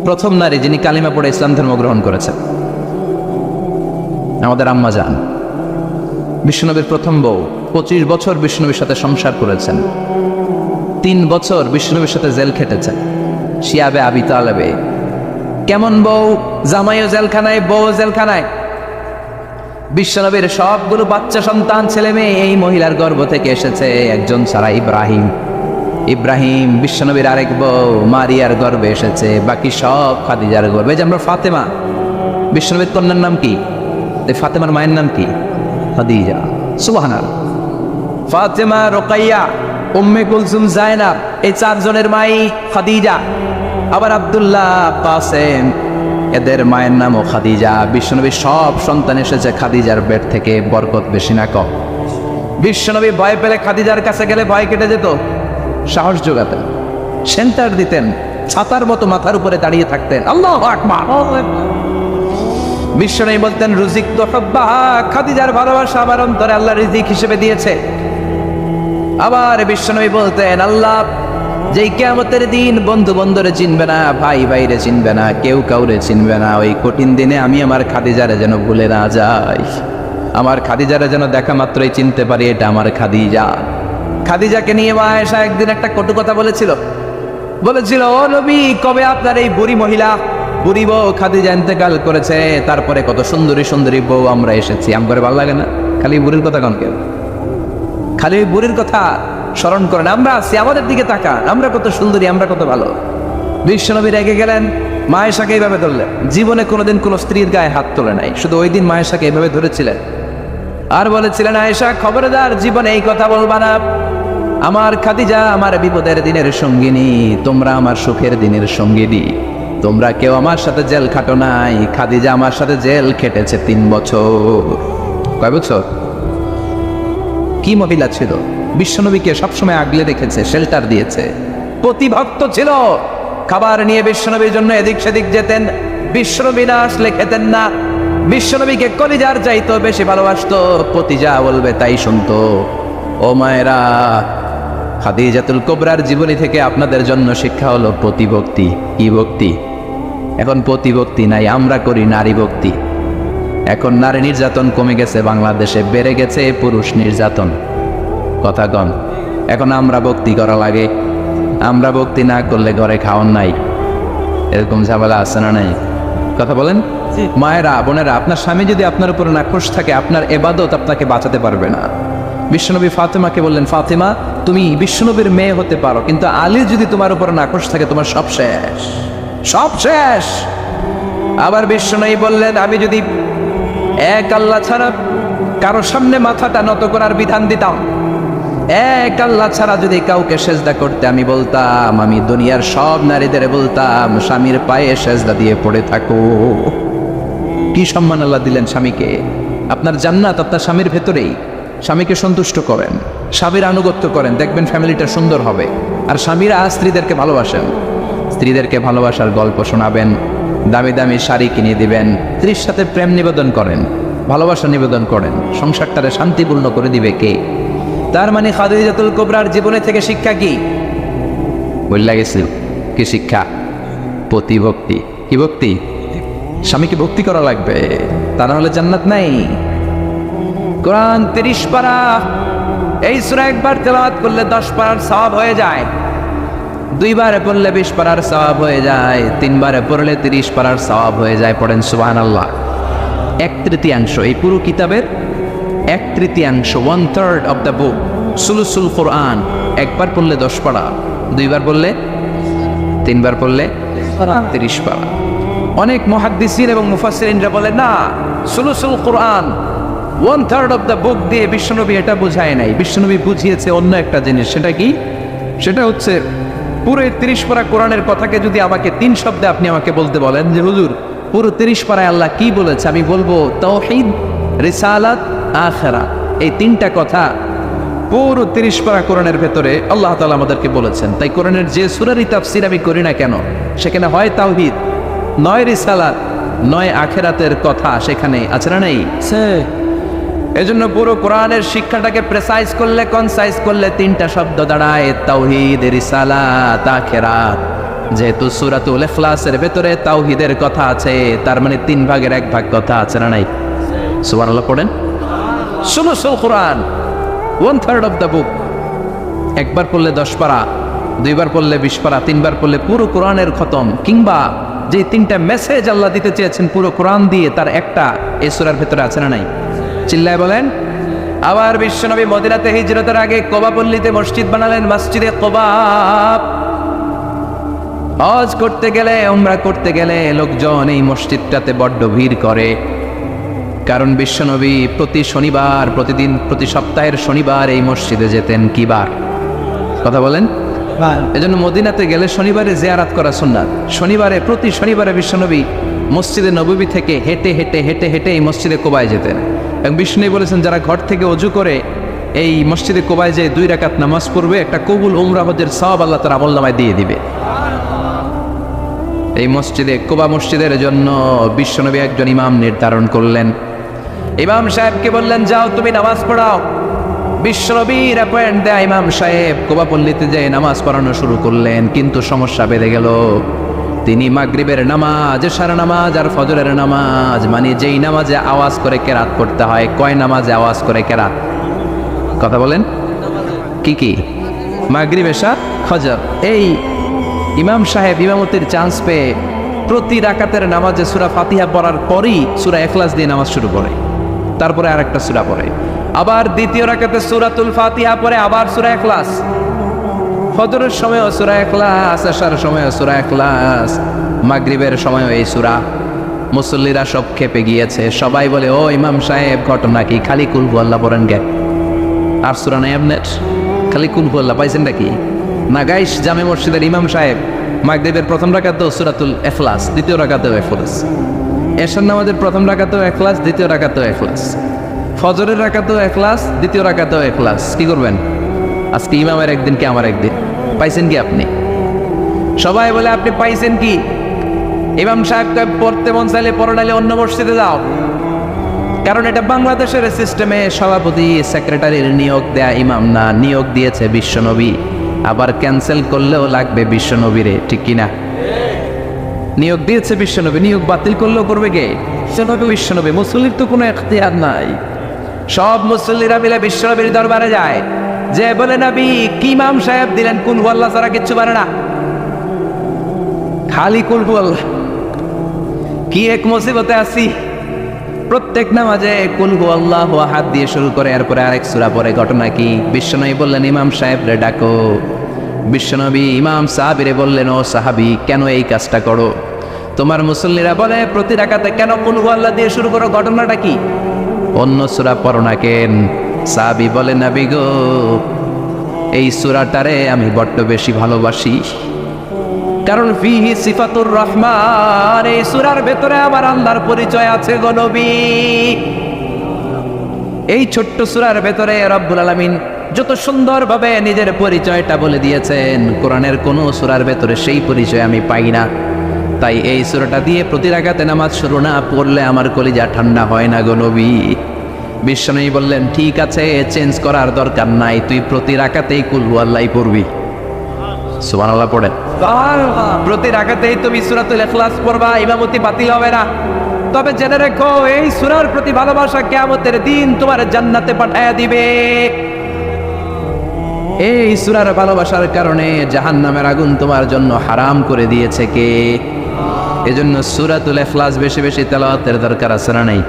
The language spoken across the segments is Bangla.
প্রথম নারী যিনি কালিমা পড়ে ইসলাম ধর্ম গ্রহণ করেছেন আমাদের আম্মা জান, বিশ্বনবীর প্রথম বউ। 25 বছর বিশ্বনবীর সাথে সংসার করেছেন, 3 বছর বিশ্বনবীর সাথে জেল খেটেছেন শিয়াবে আবি তালেবে। কেমন বউ? জামাইও জেলখানায়, বউ জেলখানায়। বিশ্বনবীর সবগুলো বাচ্চা সন্তান ছেলে মেয়ে এই মহিলার গর্ভ থেকে এসেছে, একজন ছাড়া ইব্রাহিম। ইব্রাহিম বিশ্বনবীর আরেক বউ মারিয়ার গর্ভে এসেছে, বাকি সব খাদিজার গর্ভে। যে আমরা ফাতেমা, বিশ্বনবীর কন্যার নাম কি? ফাতেমার মায়ের নাম কি? খাদিজা। সুবহানাল্লাহ। ফাতেমা, রোকাইয়া, উম্মে কুলসুম, জায়নাব, এই 4 জনের মাই খাদিজা। আবার আব্দুল্লাহ, কাসেম, এদের মায়ের নামও খাদিজা। বিশ্বনবীর সব সন্তান এসেছে খাদিজার পেট থেকে। বরকত বেশি না কম? বিশ্বনবী ভয় পেলে খাদিজার কাছে গেলে ভয় কেটে যেত, সাহস যোগাতেন, সেন্টার দিতেন, ছাতার মতো মাথার উপরে দাঁড়িয়ে থাকতেন। আল্লাহু আকবার। বিশ্বনবী বলতেন, রুজিক তো হুব্বাহা, খাদিজার ভালোবাসা আমার অন্তরে আল্লাহ রিজিক হিসেবে দিয়েছে। আবার বিশ্বনবী বলতেন, আল্লাহ যেই কিয়ামতের দিন বন্ধু বন্ধুরে চিনবে না, ভাই ভাইরে চিনবে না, কেউ কাউরে চিনবে না, ওই কঠিন দিনে আমি আমার খাদিজারে যেন ভুলে না যাই, আমার খাদিজারে যেন দেখা মাত্রই চিনতে পারি এটা আমার খাদিজা। খাদিজাকে নিয়ে মা আয়েশা একদিন একটা কটু কথা বলেছিল, ও নবী, কবে আপনার এই বুড়ি মহিলা, বুড়ি বউ খাদিজা ইন্তেকাল করেছে, তারপরে কত সুন্দরী সুন্দরী বউ আমরা এসেছি, আমার ভালো লাগে না? খালি বুড়ির কথা কন কেউ? খালি ওই বুড়ির কথা স্মরণ করেন। আমরা আছি, আমাদের দিকে তাকান, আমরা কত সুন্দরী, আমরা কত ভালো। বিশ্বনবী রেগে গেলেন, মা আয়েশাকে এইভাবে ধরলেন। জীবনে কোনোদিন কোনো স্ত্রীর গায়ে হাত তোলে নাই, শুধু ওই দিন মা আয়েশাকে এইভাবে ধরেছিলেন আর বলেছিলেন, আয়েশা খবরদার, জীবনে এই কথা বলবা না। আমার খাদিজা আমার বিপদের দিনের সঙ্গিনী, তোমরা আমার সুখের দিনের সঙ্গিনী। তোমরা কেউ আমার সাথে জেল খাটো নাই, খাদিজা আমার সাথে জেল খেটেছে 3 বছর। কয় বছর? কি মহিলা ছিল! বিশ্বনবীকে সবসময় আগলে রেখেছে, শেল্টার দিয়েছে, প্রতিভক্ত ছিল। খাবার নিয়ে বিশ্বনবীর জন্য এদিক সেদিক যেতেন, বিশ্বনবী না আসলে খেতেন না। বিশ্বনবীকে কলিজার চাইতো বেশি ভালোবাসতো, পতি যা বলবে তাই শুনতো। ও মায়েরা, খাদিজাতুল কুবরার জীবনী থেকে আপনাদের জন্য শিক্ষা হলো প্রতিভক্তি। কি ভক্তি? এখন প্রতিভক্তি নাই, আমরা করি নারী ভক্তি। এখন নারী নির্যাতন কমে গেছে বাংলাদেশে, বেড়ে গেছে পুরুষ নির্যাতন। কথা কন। এখন আমরা ভক্তি করা লাগে, আমরা ভক্তি না করলে ঘরে খাওয়ান নাই, এরকম ঝামেলা আছে না নাই? কথা বলেন। মায়েরা, বোনেরা, আপনার স্বামী যদি আপনার উপর নাখোশ থাকে, আপনার ইবাদত আপনাকে বাঁচাতে পারবে না। বিশ্বনবী ফাতেমাকে বললেন, ফাতেমা তুমি বিশ্বনবীর মেয়ে হতে পারো, কিন্তু আলী যদি তোমার উপর নাখোশ থাকে, তোমার সব শেষ, সব শেষ। আবার বিশ্বনবী বললেন, আমি যদি এক আল্লাহ ছাড়া কারো সামনে মাথাটা নত করার বিধান দিতাম, এক আল্লাহ ছাড়া যদি কাউকে সেজদা করতে আমি বলতাম, আমি দুনিয়ার সব নারীদের বলতাম স্বামীর পায়ে সেজদা দিয়ে পড়ে থাকো। কি সম্মান আল্লাহ দিলেন স্বামীকে! আপনার জান্নাত আপনার স্বামীর ভেতরেই। স্বামীকে সন্তুষ্ট করেন, স্বামীর আনুগত্য করেন, দেখবেন ফ্যামিলিটা সুন্দর হবে। আর স্বামীরা স্ত্রীদেরকে ভালোবাসেন, স্ত্রীদেরকে ভালোবাসার গল্প শোনাবেন, দামি দামি শাড়ি কিনে দিবেন, স্ত্রীর সাথে প্রেম নিবেদন করেন, ভালোবাসা নিবেদন করেন, সংসারটারে শান্তিপূর্ণ করে দিবে কে? তার মানে খাদিজাতুল কুবরার জীবনে থেকে শিক্ষা কি? বললা গেছিল কি শিক্ষা? প্রতিভক্তি। কি ভক্তি? স্বামীকে ভক্তি করা লাগবে, তা না হলে জান্নাত নাই। কোরআন 30 পারা, এই সূরা একবার তেলাওয়াত করলে 10 পারার সওয়াব হয়ে যায়, 2 বারে পড়লে 20 পারার সওয়াব হয়ে যায়, 3 বারে পড়লে 30 পারার সওয়াব হয়ে যায়। পড়েন সুবহানাল্লাহ। 1/3 এই পুরো কিতাবের 1/3, 1/3 অফ দ্য বুক, সুলুসুল কোরআন। একবার পড়লে 10 পারা, 2 বার পড়লে, 3 বার পড়লে 30 পারা। অনেক মুহাদ্দিসিন এবং মুফাসসিরিনরা বলে না, সুলুসুল কোরআন 1/3 অফ দ্য বুক দিয়ে বিশ্বনবী এটা বুঝায় নাই। বিশ্বনবী বুঝিয়েছে অন্য একটা জিনিস। সেটা কি? সেটা হচ্ছে পুরো 30 পারা কোরআনের কথাকে যদি আমাকে 3 শব্দে আপনি আমাকে বলতে বলেন যে হুজুর পুরো 30 পারায় আল্লাহ কি বলেছে, আমি বলবো তাওহীদ, রিসালাত, আখিরাত। এই 3টা কথা পুরো 30 পারা কোরআনের ভেতরে আল্লাহ তাআলা আমাদেরকে বলেছেন। তাই কোরআনের যে সূরারই তাফসীর আমি করি না কেন, সেখানে হয় তাওহীদ, নয় রিসালাত, নয় আখিরাতের কথা সেখানে আছে না নেই? এজন্য পুরো কোরআনের শিক্ষাটাকে প্রেসাইজ করলে, কনসাইজ করলে 3টা শব্দ দাঁড়ায়, তাওহীদ, রিসালাত, আখিরাত। যেহেতু সূরাতুল ইখলাসের ভেতরে তাওহীদের কথা আছে, তার মানে 3 ভাগের 1 ভাগ কথা আছে না নাই? সুবহানাল্লাহ পড়েন। সুলুসুল কোরআন, 1/3 অফ দ্য বুক। একবার পড়লে 10 পারা, দুইবার পড়লে 20 পারা, তিনবার পড়লে পুরো কোরআনের খতম। কিংবা যে 3টা মেসেজ আল্লাহ দিতে চেয়েছেন পুরো কোরআন দিয়ে, তার একটা এই সূরার ভেতরে আছে না নাই? চিল্লায় বলেন। আবার বিশ্বনবী মদিনাতে হিজরতের আগে কোবা পল্লীতে মসজিদ বানালেন, মসজিদে কোবা। হজ করতে গেলে, উমরা করতে গেলে লোকজন এই মসজিদটাতে বড্ড ভিড় করে। কারণ বিশ্বনবী প্রতি শনিবার, প্রতিদিন, প্রতি সপ্তাহের শনিবার এই মসজিদে যেতেন। কি বার? কথা বলেন। এজন্য মদিনাতে গেলে শনিবারে জিয়ারাত করা সুন্নাত। শনিবারে, প্রতি শনিবারে বিশ্বনবী মসজিদে নববী থেকে হেঁটে হেঁটে হেঁটে হেঁটে এই মসজিদে কোবায় যেতেন। এবং বিষ্ণু বলেছেন, যারা ঘর থেকে ওযু করে এই মসজিদে কোবায় যে 2 রাকাত নামাজ পড়বে, একটা কবুল উমরা হজের সওয়াব আল্লাহ তাআলা আমলনামায় দিয়ে দিবে। এই মসজিদে, কোবা মসজিদের জন্য বিশ্বনবী একজন ইমাম নির্ধারণ করলেন। ইমাম সাহেবকে বললেন, যাও তুমি নামাজ পড়াও। বিশ্বনবীর অ্যাপয়েন্ট দেয়া ইমাম সাহেব কোবা পল্লীতে যে নামাজ পড়ানো শুরু করলেন। কিন্তু সমস্যা বেড়ে গেল। তিনি মাগরিবের নামাজ, এশার নামাজ আর ফজরের নামাজ, মানে যেই নামাজে আওয়াজ করে কেরাত পড়তে হয়, কয় নামাজে আওয়াজ করে কেরাত? কথা বলেন। কি কি? মাগরিব, এশা, ফজর। এই ইমাম সাহেব ইমামতির চান্স পেয়ে প্রতি রাকাতের নামাজে সূরা ফাতিহা পড়ার পরই সূরা ইখলাস দিয়ে নামাজ শুরু করে, তারপরে আরেকটা সূরা পড়ে, আবার দ্বিতীয় রাকাতে সূরাতুল ফাতিহা পড়ে, আবার সূরা ইখলাস। ফজরের সময়ও সূরা ইখলাস, এশার সময়ও সূরা ইখলাস, মাগরিবের সময়ও এই সূরা। মুসল্লিরা সব খেপে গিয়েছে। সবাই বলে, ও ইমাম সাহেব, ঘটনা কি? খালি কুল হুয়াল্লাহ পড়েন গে, আর সূরা নাই আপনার? খালি কুল হুয়াল্লাহ পাইছেন নাকি? না গাইস, জামে মসজিদের ইমাম সাহেব মাগরিবের প্রথম রাকাতেও সূরাতুল ইখলাস, দ্বিতীয় রাকাতেও ইখলাস, এশার নামাজের প্রথম রাকাতেও ইখলাস, দ্বিতীয় রাকাতেও ইখলাস, ফজরের রাকাতেও ইখলাস, দ্বিতীয় রাকাতেও ইখলাস। কি করবেন? আজকে ইমামের একদিন কি আমার একদিন। পাইছেন কি আপনি? সবাই বলে, আপনি পাইছেন কি? ইমাম সাহেবকে পড়তে মন চাইলে পড়ো, নাইলে অন্য মসজিদে যাও। কারণ এটা বাংলাদেশের সিস্টেমে সভাপতি সেক্রেটারির নিয়োগ দেয়া ইমাম না, নিয়োগ দিয়েছে বিশ্বনবী। আবার ক্যান্সেল করলেও লাগবে বিশ্বনবীরে, ঠিক কিনা? নিয়োগ দিয়েছে বিশ্বনবী, নিয়োগ বাতিল করলেও করবে কে? বিশ্বনবী। মুসল্লির তো কোনো এখতিয়ার নাই। সব মুসল্লিরা মিলে বিশ্বনবীর দরবারে যায়, যে বলে, নবী কি ইমাম সাহেব দিলেন, কুল হুয়াল্লাহ ছাড়া কিচ্ছু পারে না, খালি কুল হুয়াল্লাহ। কি এক মুসিবতে আছি, প্রত্যেক নামাজে কুল হুয়াল্লাহু আহাদ দিয়ে শুরু করে, এরপরে আরেক সূরা পড়ে। ঘটনা কি? বিশ্বনবী বললেন, ইমাম সাহেব রে ডাকো। বিশ্বনবী ইমাম সাহাবীরে বললেন, ও সাহাবী, কেন এই কাজটা করো? তোমার মুসল্লিরা বলে প্রতি রাকাতে কেন কুল হুয়াল্লাহ দিয়ে শুরু করো, ঘটনাটা কি? অন্য সূরা পড়ো না কেন? সাহাবী বলে, নবী গো, এই সূরাটারে আমি বড্ড বেশি ভালোবাসি, কারণ ফিহি সিফাতুর রহমান, এই সূরার ভেতরে আমার আল্লাহর পরিচয় আছে গো নবী। এই ছোট্ট সূরার ভেতরে রব্বুল আলামিন যত সুন্দরভাবে নিজের পরিচয়টা বলে দিয়েছেন, কোরআনের কোন সূরার ভেতরে সেই পরিচয় আমি পাই না। তাই এই সূরাটা দিয়ে প্রতি রাকাতে নামাজ শুরু না পড়লে আমার কলিজা ঠান্ডা হয় না গো নবী। বিশ্বনবী বললেন, ঠিক আছে, চেঞ্জ করার দরকার নাই, তুই প্রতি রাকাতেই কুল হুয়াল্লাহই পড়বি। সুবহানাল্লাহ পড়েন। প্রতি রাকাতেই তুমি সূরাতুল ইখলাস পড়বা, ইমামতি বাতিল হবে না। তবে জেনে রেখো, এই সূরার প্রতি ভালোবাসা কিয়ামতের দিন তোমার জান্নাতে পাঠায়া দিবে। এই সূরার ভালোবাসার কারণে জাহান্নামের আগুন তোমার জন্য হারাম করে দিয়েছে কে? এজন্য সূরাতুল ইখলাস বেশি বেশি তেলাওয়াতের দরকার আছে না নাই?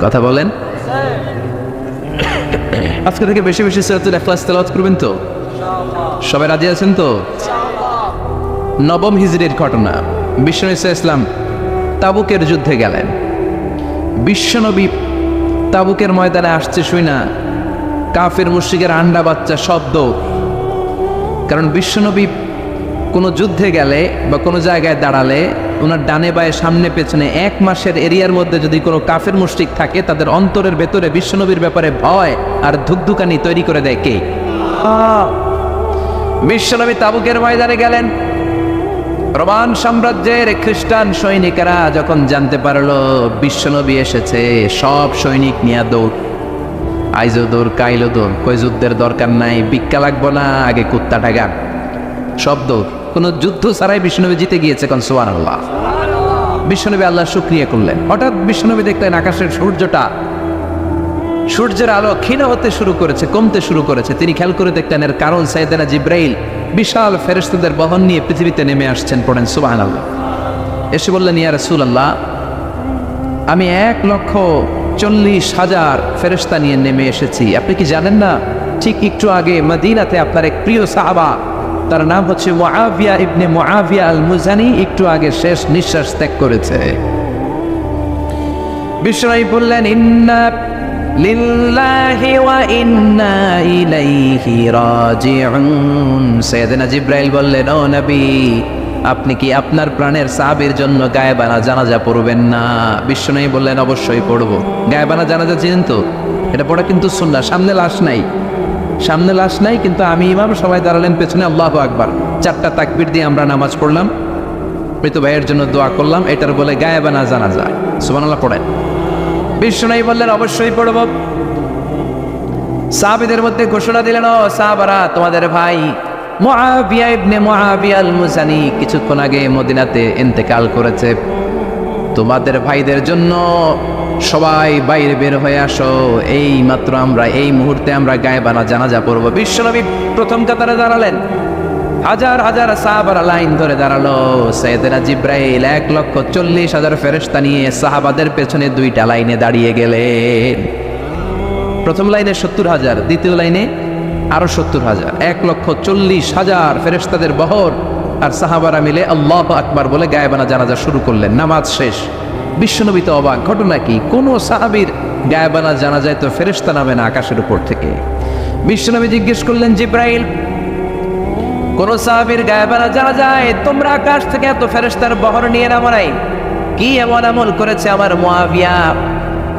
কথা বলেন। আজকে থেকে বেশি বেশি সূরাতুল ইখলাস তেলাওয়াত করবেন তো? সবাই রাজি আছেন তো? নবম হিজরির ঘটনা। বিশ্বনবী ইসলাম তাবুকের যুদ্ধে গেলেন। বিশ্বনবী তাবুকের ময়দানে আসছে শুই না কাফের মুশরিকের আন্ডা বাচ্চা শব্দ। কারণ বিশ্বনবী কোনো যুদ্ধে গেলে বা কোনো জায়গায় দাঁড়ালে ওনার ডানে বায়ে সামনে পেছনে 1 মাসের এরিয়ার মধ্যে যদি কোনো কাফের মুশরিক থাকে, তাদের অন্তরের ভেতরে বিশ্বনবীর ব্যাপারে ভয় আর ধুকধুকানি তৈরি করে দেয় কে? বিশ্বনবী তাবুকের ময়দানে গেলেন। রোমান সাম্রাজ্যের খ্রিস্টান সৈনিকেরা যখন জানতে পারলো বিশ্বনবী এসেছে, সব সৈনিক নিয়ে দৌড়। আইজো দৌড়, কাইলো দৌড়, কই যুদ্ধের দরকার নাই, ভিক্ষা লাগবো না, আগে কুত্তা টাকা, সব দৌড়। কোনো যুদ্ধ ছাড়াই বিষ্ণুনবী জিতে গিয়েছে, কোন সুবহানাল্লাহ। বিষ্ণুনবী আল্লাহ শুকরিয়া করলেন। হঠাৎ বিষ্ণুনবী দেখলেন আকাশের সূর্যের আলো ক্ষীণ হতে শুরু করেছে, কমতে শুরু করেছে। তিনি খেয়াল করে দেখলেন এর কারণ সাইয়েদনা জিব্রাইল বিশাল ফেরেশতাদের বহন নিয়ে পৃথিবীতে নেমে আসছেন। পড়েন সুবহানাল্লাহ। এসে বললেন, ইয়া রাসূলুল্লাহ, আমি 1,40,000 ফেরেশতা নিয়ে নেমে এসেছি। আপনি কি জানেন না, ঠিক একটু আগে মদিনাতে আপনার এক প্রিয় সাহাবা, তার নাম হচ্ছে মুআবিয়া ইবনে মুআবিয়া আল মুজানি, একটু আগে শেষ নিঃশ্বাস ত্যাগ করেছে। বিষ্ণু বললেন, ইন্না লিল্লাহি ওয়া ইন্না ইলাইহি রাজিউন। সাইয়েদনা জিব্রাইল বললেন, ও নবী, আপনি কি আপনার প্রাণের সাহাবীর জন্য গায়েবানা জানাজা পড়বেন না? বিষ্ণু বললেন, অবশ্যই পড়ব। গায়েবানা জানাজা চিনেন তো? এটা পড়া কিন্তু সুন্নাহ। সামনে লাশ নাই, কিন্তু আমি ইমাম, সবাই দাঁড়ালেন পেছনে, আল্লাহু আকবার, 4টা তাকবীর দিয়ে আমরা নামাজ পড়লাম, মৃত ভাইয়ের জন্য দোয়া করলাম, এটার বলে গায়েবানা জানাজা। সুবহানাল্লাহ পড়েন। বিষ্ণু বললেন, অবশ্যই পড়ব। সাহাবীদের মধ্যে ঘোষণা দিলেন, ও সাহাবারা, তোমাদের ভাই মুআবিয়া ইবনে মুআবিয়া আল মুজানি কিছুক্ষণ আগে মদিনাতে ইন্তেকাল করেছে। তোমাদের ভাইদের জন্য সবাই বাইরে বের হয়ে আসো, এই মাত্র আমরা এই মুহূর্তে আমরা গায়েবানা জানাজা পড়ব। বিশ্বনবী প্রথম কাতারে দাঁড়ালেন, হাজার হাজার সাহাবারা লাইন ধরে দাঁড়ালো। সাইয়েদনা জিব্রাইল 1,40,000 ফেরেশতা নিয়ে সাহাবাদের পেছনে 2টা লাইনে দাঁড়িয়ে গেলেন। প্রথম লাইনে 70,000, দ্বিতীয় লাইনে আরো 70,000, 1,40,000 ফেরেশতাদের বহর। আর সাহাবারা মিলে আল্লাহু আকবার বলে গায়েবানা জানাজা শুরু করলেন। নামাজ শেষ। বিশ্বনবী তো অবাক, ঘটনা কি? কোন সাহাবীর গায়েবানা জানাজায় তো ফেরেশতা নামে না আকাশের উপর থেকে। বিশ্বনবী জিজ্ঞেস করলেন, জিব্রাইল, কোন সাহাবীর গায়েবানা জানাজায় তোমরা আকাশ থেকে এত ফেরেশতার বহর নিয়ে নামো নাই? কি এমন আমল করেছে আমার মুআবিয়া?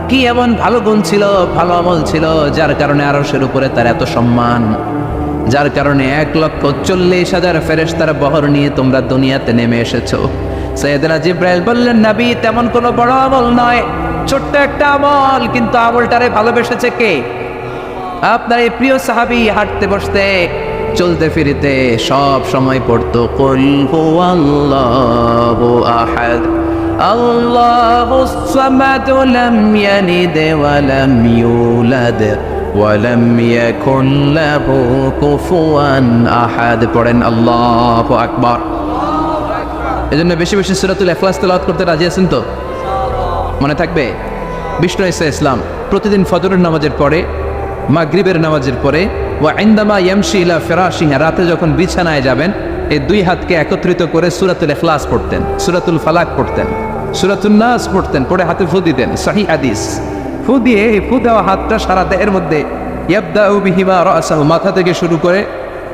কি এমন ভালো গুণ ছিল, ভালো আমল ছিল, যার কারণে আরশের উপরে তার এত সম্মান, যার কারণে 1,40,000 ফেরেশতার বহর নিয়ে তোমরা দুনিয়াতে নেমে এসেছো? সাইয়েদনা জিব্রাইল বললেন, নবী, তেমন কোনো বড় আমল নয়, ছোট্ট একটা আমল, কিন্তু আমলটারে ভালোবেসেছে কে? আপনার এই প্রিয় সাহাবী হাঁটতে বসতে চলতে ফিরিতে সব সময় পড়তো, কুল হুয়াল্লাহু আহাদ আল্লাহুস সামাদ লাম ইয়ালিদ ওয়া লাম ইউলাদ ওয়া লাম ইয়াকুন লাহু কুফুয়ান আহাদ। পড়েন আল্লাহু আকবার। এজন্য বেশি বেশি সূরাতুল ইখলাস তেলাওয়াত করতে রাজি আছেন তো? মনে থাকবে? বিষ্ণু ঈসা ইসলাম প্রতিদিন ফজরের নামাজের পরে, মাগরিবের নামাজের পরে, ওয়া ইনদামা ইয়ামশি ইলা ফিরাশিহি, রাতে যখন বিছানায় যাবেন, এই 2 হাতকে একত্রিত করে সূরাতুল ইখলাস পড়তেন, সূরাতুল ফালাক পড়তেন, সূরাতুন নাস পড়তেন, পড়ে হাতে ফু দিতেন। সহিহ হাদিস। ফু দিয়ে এই ফু দেওয়া হাতটা সারা দেহের মধ্যে ইয়াবদাউ বিহিমা রাসাহু, মাথা থেকে শুরু করে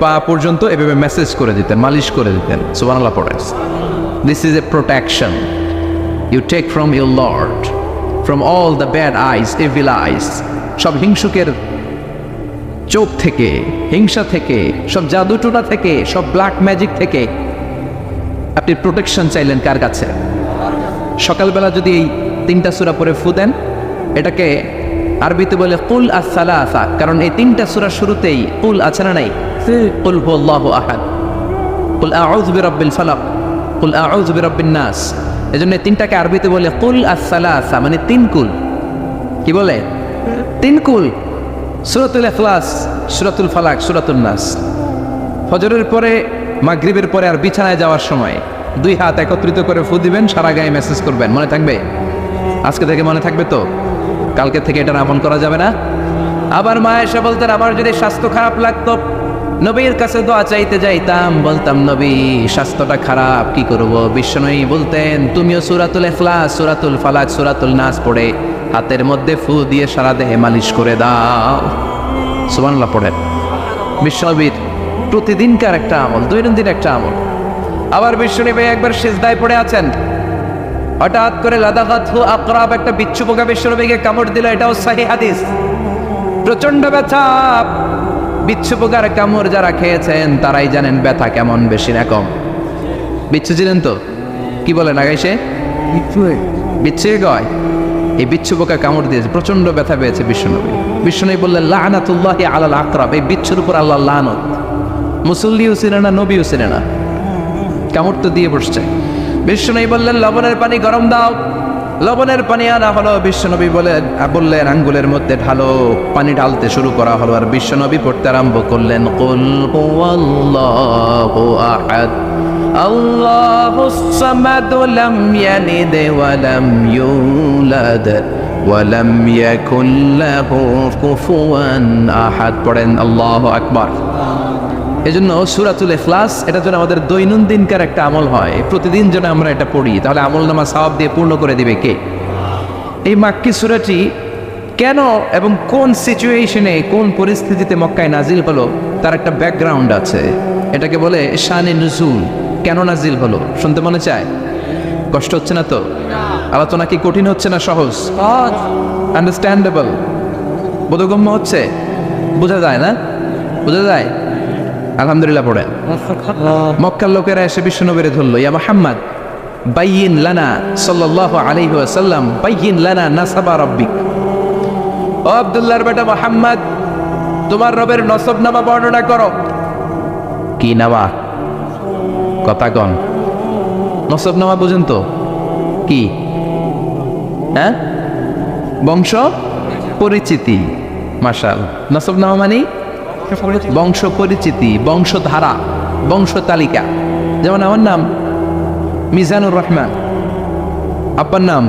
পা পর্যন্ত এভাবে মেসেজ করে দিতেন, মালিশ করে দিতেন। সুবহানাল্লাহ পড়েন। This is a protection you take from your Lord, from all the bad eyes, evil eyes, সব হিংসুকের চোখ থেকে, হিংসা থেকে, সব জাদুটোনা থেকে, সব ব্ল্যাক ম্যাজিক থেকে আপনি প্রোটেকশন চাইলেন কার কাছে? সকালবেলা যদি এই 3টা সূরা পড়ে ফু দেন, এটাকে আরবিতে বলে কুল আস-সালাসা, কারণ এই 3টা সূরার শুরুতেই কুল আছে না নাই? কুল হুয়াল্লাহু আহাদ, কুল আউযু বিরাব্বিল ফালাক, কুল আউযু বিরাব্বিন নাস। এজন্য 3টাকে আরবিতে বলে কুল আস-সালাসা, মানে 3 কুল। কি বলে? 3 কুল। সূরাতুল ইখলাস, সূরাতুল ফালাক, সূরাতুন নাস। ফজরের পরে, মাগরিবের পরে আর বিছানায় যাওয়ার সময় 2 হাত একত্রিত করে ফু দিবেন, সারা গায়ে মেসেজ করবেন। মনে থাকবে? আজকে থেকে মনে থাকবে তো? কালকে থেকে এটা আমল করা যাবে না? আবার মা এসে বলতেন, আমার যদি স্বাস্থ্য খারাপ লাগতো, নবীর কাছে দোয়া চাইতে যাইতাম, বলতাম, নবী স্বাস্থ্যটা খারাপ, কি করব? বিশ্বনবী বলতেন, তুমিও সূরাতুল ইখলাস, সূরাতুল ফালাক, সূরাতুল নাস পড়ে হাতের মধ্যে ফু দিয়ে সারা দেহে মালিশ করে দাও। সুবহানাল্লাহ পড়েন। বিশ্বনবীর প্রতিদিনকার একটা আমল, দৈনন্দিন একটা আমল। আবার বিশ্বনবী একবার সিজদায় পড়ে আছেন, হঠাৎ করে লাদাগাতহু আকরাব, একটা বিচ্ছু পোকা বিশ্বনবীকে কামড় দিল। এটাও সহিহ হাদিস। প্রচন্ড ব্যথা। বিচ্ছু পোকার কামড় যারা খেয়েছেন তারাই জানেন ব্যথা কেমন, বেশি না কম। বিচ্ছু ছিলেন তো? কি বলেন আগাইছে? বিচ্ছু কয়, এই বিচ্ছু পোকা কামড় দিয়েছে, প্রচন্ড ব্যথা পেয়েছে বিশ্বনবী। বিশ্বনবী বললেন, লানাতুল্লাহি আলাল আকরাব, এই বিচ্ছুর উপর আল্লাহর লানত। মুসল্লিও ছিলেন না, নবীও ছিলেন না। কামড় তো দিয়ে বসছে। বিশ্বনবী বললেন লবণের পানি গরম দাও। লবণের পানি আনা হলো। বিশ্বনবী বললেন আঙ্গুলের মধ্যে ঢালো। পানি ঢালতে শুরু করা হলো। আর বিশ্বনবী পড়তে আরম্ভ করলেন কুল হুয়াল্লাহু আহাদ আল্লাহুস সামাদ লাম ইয়ালিদ ওয়া লাম ইউলাদ ওয়া লাম ইয়াকুল লাহু কুফুয়ান আহাদ। পড়েন আল্লাহু আকবার। এজন্য সূরাতুল ইখলাস এটা যেন আমাদের দৈনন্দিনকার একটা আমল হয়, প্রতিদিন যেন আমরা এটা পড়ি, তাহলে আমলনামা সওয়াব দিয়ে পূর্ণ করে দিবে কে? এই মাক্কি সূরাটি কেন এবং কোন সিচুয়েশনে, কোন পরিস্থিতিতে মক্কায় নাজিল হলো তার একটা ব্যাকগ্রাউন্ড আছে। এটাকে বলে শানে নুজুল। কেন নাজিল হলো শুনতে মনে চায়? কষ্ট হচ্ছে না তো? আলোচনা কি কঠিন হচ্ছে না সহজ? আন্ডারস্ট্যান্ডেবল, বোধগম্য হচ্ছে? বোঝা যায় না? বোঝা যায়? আলহামদুলিল্লাহ পড়ে। মক্কার লোকেরা এসে বিশ্বনবীরে ধরল, ইয়া মুহাম্মদ বাইয়িন লানা সাল্লাল্লাহু আলাইহি ওয়াসাল্লাম বাইয়িন লানা নাসাবা রাব্বিক। ও আব্দুল্লাহর বেটা মুহাম্মদ, তোমার রবের নসবনামা বর্ণনা করো। কি নামা? কথা কন। নসবনামা বুঝেন তো কি? হ্যাঁ, বংশ পরিচিতি। মাশাআল্লাহ। নসবনামা মানে বংশ পরিচিতি, বংশধারা, বংশ তালিকা। যেমন আমার নাম মিজানুর রহমান, আব্বার নাম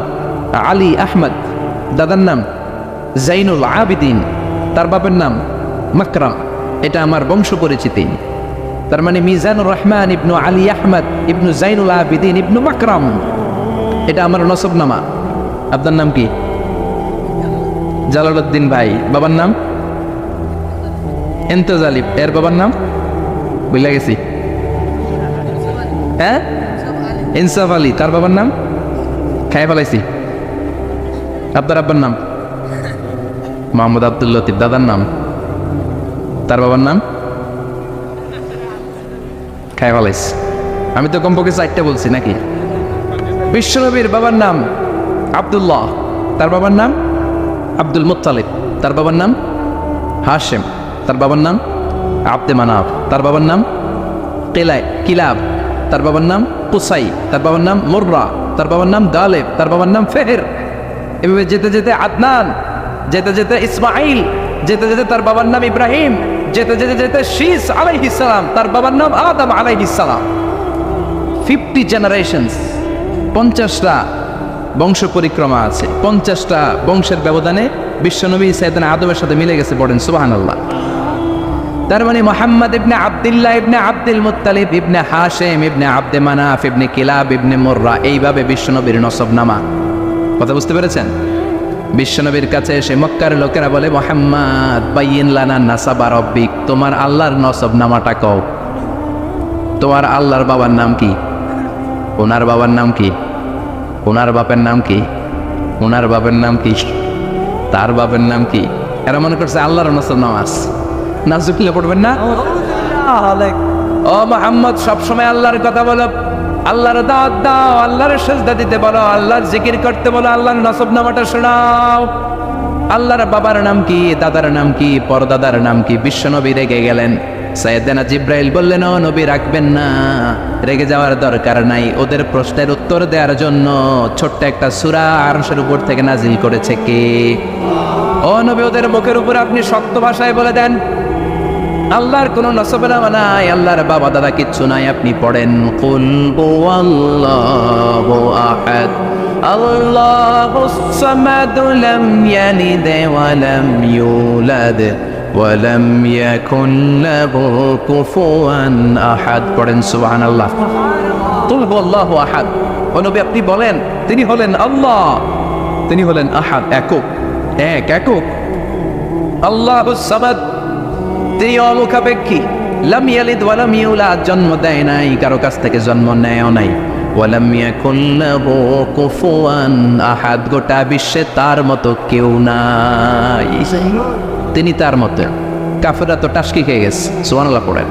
আলী আহমদ, দাদার নাম জাইনুল আবিদিন, তার বাবার নাম মাকরাম। এটা আমার বংশ পরিচিতি। তার মানে মিজানুর রহমান ইবনু আলী আহমদ ইবনু জাইনুল আবিদিন ইবনু মাকরাম, এটা আমার নসবনামা। আপনার নাম কি? জালালউদ্দিন ভাই। বাবার নাম ইন্তেজালিব। এর বাবার নাম বুঝলা গেছি। হ্যাঁ, ইনসাফ আলী। তার বাবার নাম খাই ফেলাইছি। আপনার আব্বার নাম মোহাম্মদ আব্দুল লতিফ। দাদার নাম, তার বাবার নাম খাই ফেলাইছি। আমি তো কমপক্ষে 4টা বলছি নাকি? বিশ্বনবীর বাবার নাম আব্দুল্লাহ, তার বাবার নাম আব্দুল মুত্তালিব, তার বাবার নাম হাশেম, তার বাবার নাম আব্দে মানাফ, তার বাবার নাম কিলাব, তার বাবার নাম কুসাই, তার বাবার নাম মুররা, তার বাবার নাম গালেব, তার বাবার নাম ফেহের। এভাবে যেতে যেতে আদনান, যেতে যেতে ইসমাইল, যেতে যেতে তার বাবার নাম ইব্রাহিম, যেতে যেতে যেতে শীস আলাইহিস সালাম, তার বাবার নাম আদম আলাইহিস সালাম। 50 জেনারেশনস, 50টা বংশ পরিক্রমা আছে। 50টা বংশের ব্যবধানে বিশ্বনবী সাইয়েদনা আদমের সাথে মিলে গেছে। পড়েন সুবহানাল্লাহ। তার মানে মুহাম্মদ ইবনে আব্দুল্লাহ ইবনে আব্দুল মুত্তালিব ইবনে হাশেম ইবনে আব্দে মানাফ ইবনে কিলাব ইবনে মুররা, এইভাবে বিশ্বনবীর নসবনামা। কথা বুঝতে পেরেছেন? বিশ্বনবীর কাছে এসে মক্কার লোকেরা বলে, মুহাম্মদ বাইয়িন লানা নাসাবা রাব্বিক, তোমার আল্লাহর নসবনামাটা কও। তোমার আল্লাহর বাবার নাম কি? ওনার বাবার নাম কি? ওনার বাপের নাম কি? ওনার বাপের নাম কি? তার বাপের নাম কি? এরা মনে করছে আল্লাহর নসবনামা আছে। নাজুকিলে পড়বেন না? ও মুহাম্মদ, সবসময় আল্লাহর কথা বলো, আল্লাহর দাওয়াত দাও, আল্লাহর সিজদা দিতে বলো, আল্লাহর জিকির করতে বলো, আল্লাহর নসবনামাটা শোনাও। আল্লাহর বাবার নাম কি? দাদার নাম কি? পরদাদার নাম কি? বিশ্বনবী রেগে গেলেন। সাইয়েদনা জিব্রাইল বললেন, ও নবী রাখবেন না, রেগে যাওয়ার দরকার নাই। ওদের প্রশ্নের উত্তর দেওয়ার জন্য ছোট্ট একটা সূরা আরশের উপর থেকে নাজিল করেছে কে? ও নবী, ওদের মুখের উপর আপনি শক্ত ভাষায় বলে দেন আল্লাহর কোনো নসবনামা নাই, আল্লাহর বাবা দাদা কিচ্ছু নাই। আপনি পড়েন কুল হুয়াল্লাহু আহাদ আল্লাহুস সামাদ লাম ইয়ালিদ ওয়া লাম ইউলাদ ওয়া লাম ইয়াকুল লাহু কুফুয়ান আহাদ। পড়েন সুবহানাল্লাহ। কুল হুয়াল্লাহু আহাদ। ও নবী আপনি বলেন তিনি হলেন আল্লাহ, তিনি হলেন আহাদ, একক, একক। আল্লাহুস সামাদ, তিনি অমুখাপেক্ষী। লাম ইয়ালিদ ওয়া লাম ইউলাদ, জন্ম দেয় নাই, কারো কাছ থেকে জন্ম নেয়ও নাই। ওয়া লাম ইয়াকুল লাহু কুফুয়ান আহাদ, গোটা বিশ্বে তার মতো কেউ নাই, তিনি তার মতো। কাফেররা তো টাসকি খেয়ে গেছে। সুবহানাল্লাহ পড়েন।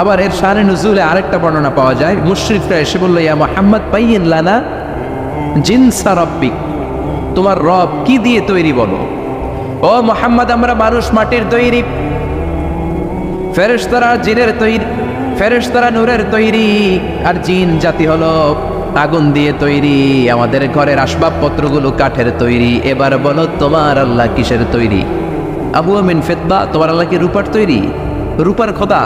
আবার এর শানে নুজুলে আরেকটা বর্ণনা পাওয়া যায়। মুশরিকরা এসে বলল, ইয়া মুহাম্মদ বাইয়িন লানা জিনসা রাব্বিক, তোমার রব কি দিয়ে তৈরি বলো। ও মুহাম্মদ, আমরা মানুষ মাটির তৈরি, ফেরেশতারা জিনের তৈরি, ফেরেশতারা নূরের তৈরি, আর জিন জাতি হলো আগুন দিয়ে তৈরি। আমাদের ঘরের আসবাবপত্রগুলো কাঠের তৈরি। এবার বলো তোমার আল্লাহ কিসের তৈরি? আবু আমিন ফিদ্দা, তোমার আল্লাহ কি রূপার তৈরি? রূপার খোদা?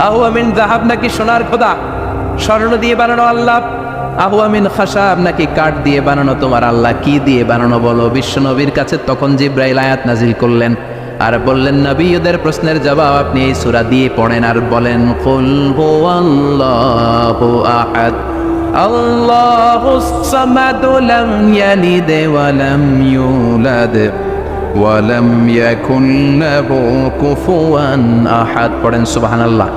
আবু আমিন জাহাব নাকি সোনার খোদা? স্বর্ণ দিয়ে বানানো আল্লাহ? আবু আমিন খাসাব নাকি কাঠ দিয়ে বানানো তোমার আল্লাহ? কি দিয়ে বানানো বলো? বিশ্ব নবীর কাছে তখন জিব্রাইল আয়াত নাজিল করলেন আর বললেন, নবী ওদের প্রশ্নের জবাব আপনি এই সূরা দিয়ে পড়েন আর বলেন, কুল হুয়াল্লাহু আহাদ আল্লাহুস সামাদ লাম ইয়ালিদ ওয়া লাম ইউলাদ ওয়া লাম ইয়াকুন লাহু কুফুয়ান আহাদ। পড়েন সুবহানাল্লাহ।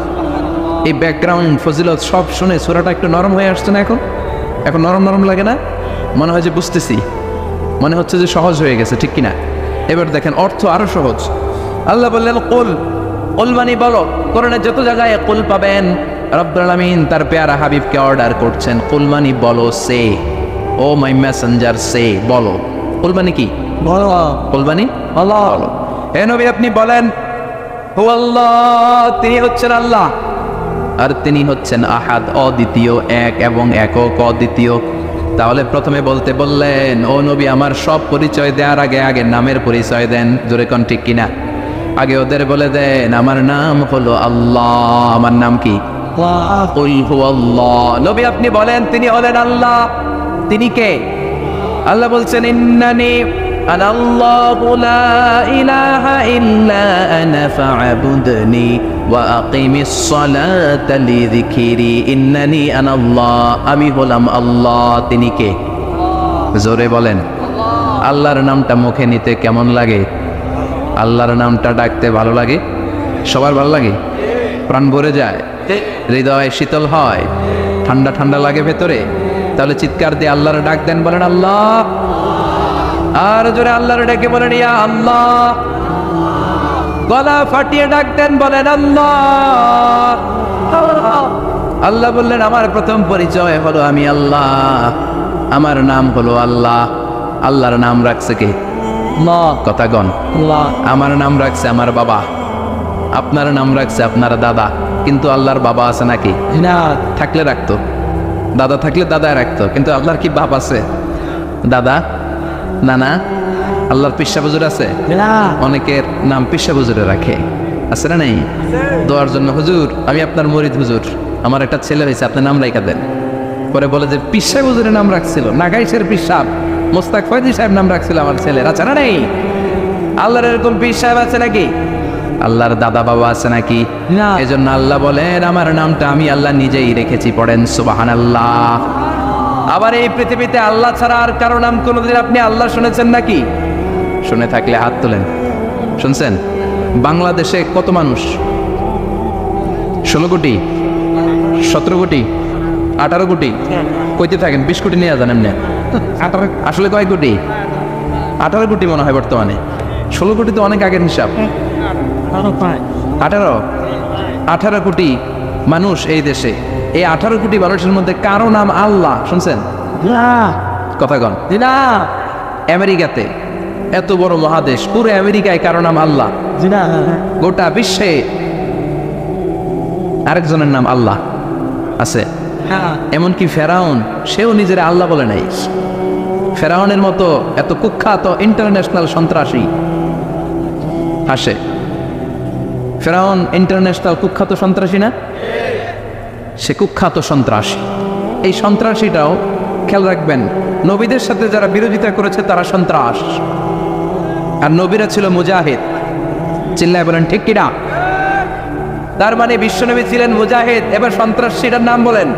এই ব্যাকগ্রাউন্ড ফজিলত সব শুনে সূরাটা একটু নরম হয়ে আসছে না? এখন নরম নরম লাগে না? মনে হয় যে বুঝতেছি, মনে হচ্ছে যে সহজ হয়ে গেছে, ঠিক কিনা? এবার দেখেন অর্থ আরো সহজ। আল্লাহ বললেন কুল, কুল মানে বলো। কোরআনে যত জায়গায় কুল পাবেন, রব্বুল আলামিন তার পেয়ারা হাবিবকে অর্ডার করছেন, কুল মানে বলো, সে ও মাই মেসেঞ্জার, সে বলো। কুল মানে কি? বলো। কুল মানে আল্লাহ। হে নবী আপনি বলেন, হুয়াল্লাহ, তিনি হচ্ছেন আল্লাহ, আর তিনি হচ্ছেন আহাদ, অদ্বিতীয়, এক এবং একক, অদ্বিতীয়। তাহলে প্রথমে বলতে বললেন, ও নবী আমার সব পরিচয় দেওয়ার আগে আগে নামের পরিচয় দেন। জোরে কোন ঠিক কিনা? আগে ওদের বলে দেন আমার নাম হলো আল্লাহ। আমার নাম কি? কুল হুয়াল্লাহ। নবী আপনি বলেন তিনি হলেন আল্লাহ। তিনি কে? আল্লাহ বলছেন, ইন্নানি আনাল্লাহু লা ইলাহা ইল্লা আনা ফা'বুদনি ওয়া আকিমিস সালাতা লিযিকরি। ইন্নানি আনাল্লাহ, আমি হলাম আল্লাহ। তিনি কে? জোরে বলেন। আল্লাহর নামটা মুখে নিতে কেমন লাগে? আল্লাহর নামটা ডাকতে ভালো লাগে? সবার ভালো লাগে? প্রাণ ভরে যায়, হৃদয় শীতল হয়, ঠান্ডা ঠান্ডা লাগে ভেতরে। তাহলে চিৎকার দিয়ে আল্লাহর ডাক দেন, বলেন আল্লাহ। আর জোরে আল্লাহর ডাকে বলেন ইয়া আল্লাহ। গলা ফাটিয়ে ডাক দেন, বলেন আল্লাহ। আল্লাহ বললেন আমার প্রথম পরিচয় হলো আমি আল্লাহ, আমার নাম হলো আল্লাহ। আল্লাহর নাম রাখছে কে? কথা গণ। আমার নাম রাখছে আমার বাবা, আপনার নাম রাখছে আপনার দাদা। কিন্তু আল্লাহর বাবা আছে নাকি? না। থাকলে রাখতো, দাদা থাকলে দাদায় রাখতো। কিন্তু আল্লাহর কি বাপ আছে? দাদা, নানা? আল্লাহর পিসা বুজুর আছে? অনেকের নাম পিসা বুজুরে রাখে, আছে না? নেই? দোয়ার জন্য, হুজুর আমি আপনার মরিদ, হুজুর আমার একটা ছেলে হয়েছে, আপনার নাম রাখা দেন। পরে বলে যে পিসা বুজুরের নাম রাখছিল, নাগাইশের পিসাব মোস্তাক ফয়জি সাহেব নাম রাখছিল আমার ছেলের, আছে না? নেই? আল্লাহর এরকম পীর সাহেব আছে নাকি? আল্লাহর দাদা বাবা আছে নাকি? না। এজন্য আল্লাহ বলেন আমার নামটা আমি আল্লাহ নিজেই রেখেছি। পড়েন সুবহানাল্লাহ। আবার এই পৃথিবীতে আল্লাহ ছাড়া আর কারো নাম কোনোদিন আপনি আল্লাহ শুনেছেন নাকি? শুনে থাকলে হাত তোলেন। শুনছেন? বাংলাদেশে কত মানুষ? 16 কোটি, 17 কোটি, 18 কোটি? কইতে থাকেন, 20 কোটি নিয়ে যান এমনি। আসলে কয় কোটি? 18 কোটি মনে হয় বর্তমানে। 16 কোটি তো অনেক আগের হিসাব। 18 কোটি মানুষ এই দেশে। এই 18 কোটি মানুষের মধ্যে কারো নাম আল্লাহ শুনছেন? কথা কন। আমেরিকাতে, এত বড় মহাদেশ, পুরো আমেরিকায় কারো নাম আল্লাহ? গোটা বিশ্বে আরেকজনের নাম আল্লাহ আছে? এমনকি ফেরাউন, সেও নিজের আল্লাহ বলে নাই। ফেরাউনের মতো এত কুখ্যাত ইন্টারন্যাশনাল সন্ত্রাসী আসে। ফেরাউন ইন্টারন্যাশনাল কুখ্যাত সন্ত্রাসী না? সে কুখ্যাত সন্ত্রাসী। এই সন্ত্রাসীটাও খেয়াল রাখবেন, নবীদের সাথে যারা বিরোধিতা করেছে তারা সন্ত্রাস, আর নবীরা ছিল মুজাহিদ। চিল্লায় বলেন ঠিক কিনা? তার মানে বিশ্বনবী ছিলেন মুজাহিদ। এবার সন্ত্রাসীটার নাম বলেন।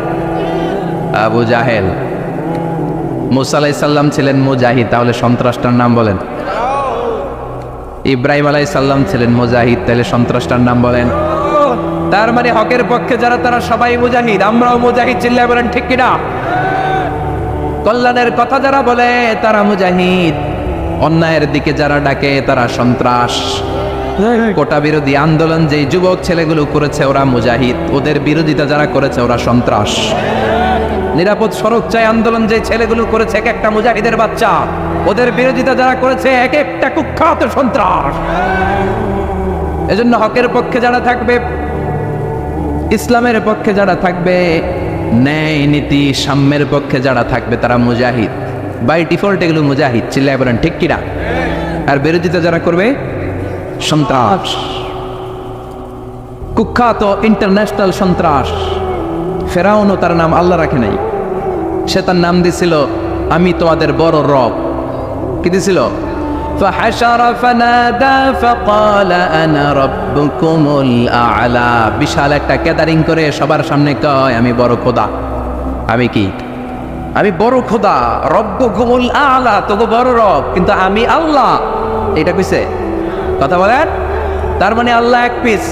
আবু জাহেল। মুসা আলাইহিস সালাম ছিলেন মুজাহিদ, তাহলে সন্ত্রাসটার নাম বলেন। ইব্রাহিম আলাইহিস সালাম ছিলেন মুজাহিদ, তাহলে সন্ত্রাসটার নাম বলেন। তার মানে হকের পক্ষে যারা তারা সবাই মুজাহিদ, আমরাও মুজাহিদ। চিল্লায় বলেন ঠিক কিনা? কল্যাণের কথা যারা বলে তারা মুজাহিদ, অন্যায়ের দিকে যারা ডাকে তারা সন্ত্রাস। কোটা বিরোধী আন্দোলন যেই যুবক ছেলেগুলো করেছে ওরা মুজাহিদ, ওদের বিরোধিতা যারা করেছে ওরা সন্ত্রাস। নিরাপদ সড়ক চাই আন্দোলন যে ছেলেগুলো করেছে এক একটা মুজাহিদের বাচ্চা, ওদের বিরোধিতা যারা করেছে এক একটা কুখ্যাত সন্ত্রাস। এজন্য হকের পক্ষে যারা থাকবে ইসলামের পক্ষে যারা থাকবে, ন্যায় নীতি সাম্যের পক্ষে যারা থাকবে তারা মুজাহিদ। বাই ডিফল্ট এগুলো মুজাহিদ, চিল্লায় বলেন ঠিক কিনা? আর বিরোধিতা যারা করবে সন্ত্রাস, কুখ্যাত ইন্টারন্যাশনাল সন্ত্রাস। ফেরাউনও তার নাম আল্লাহ রাখে নাই, সে তার নাম দিছিল আমি তোমাদের বড় রব। কি দিছিল? فحشر فنادى فقال انا ربكم الاعلى। বিশাল একটা ক্যাদারিং করে সবার সামনে কয় আমি বড় খোদা। আমি কি? আমি বড় খোদা, রব্বুকুমুল আ'লা, তোগো বড় রব, কিন্তু আমি আল্লাহ। এটা কইছে? কথা বলেন। তার মানে আল্লাহ এক পিস,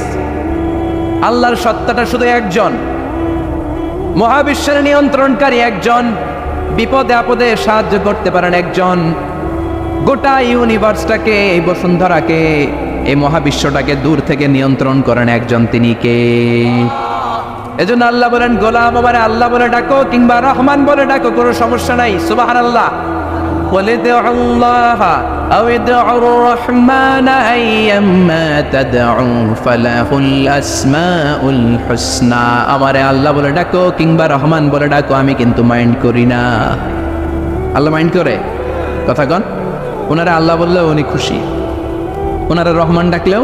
আল্লাহর সত্তাটা শুধু একজন, মহাবিশ্বের নিয়ন্ত্রণকারী একজন, বিপদে আপদে সাহায্য করতে পারেন একজন, গোটা ইউনিভার্সটাকে, এই বসুন্ধরাকে, এই মহাবিশ্বটাকে দূর থেকে নিয়ন্ত্রণ করেন একজন, তিনি কে? এজন্য আল্লাহ বলেন গোলাম আমারে আল্লাহ বলে ডাকো কিংবা রহমান বলে ডাকো, কোনো সমস্যা নাই। সুবহানাল্লাহ। ওয়ালিদুল্লাহ আও ইদউর রহমান আইয়াম্মা তাদউ ফালাহুল আসমাউল হুসনা। আমারে আল্লাহ বলে ডাকো কিংবা রহমান বলে ডাকো, আমি কিন্তু মাইন্ড করি না। আল্লাহ মাইন্ড করে? কথা কন। ওনারা আল্লাহ বললেও উনি খুশি, ওনারা রহমান ডাকলেও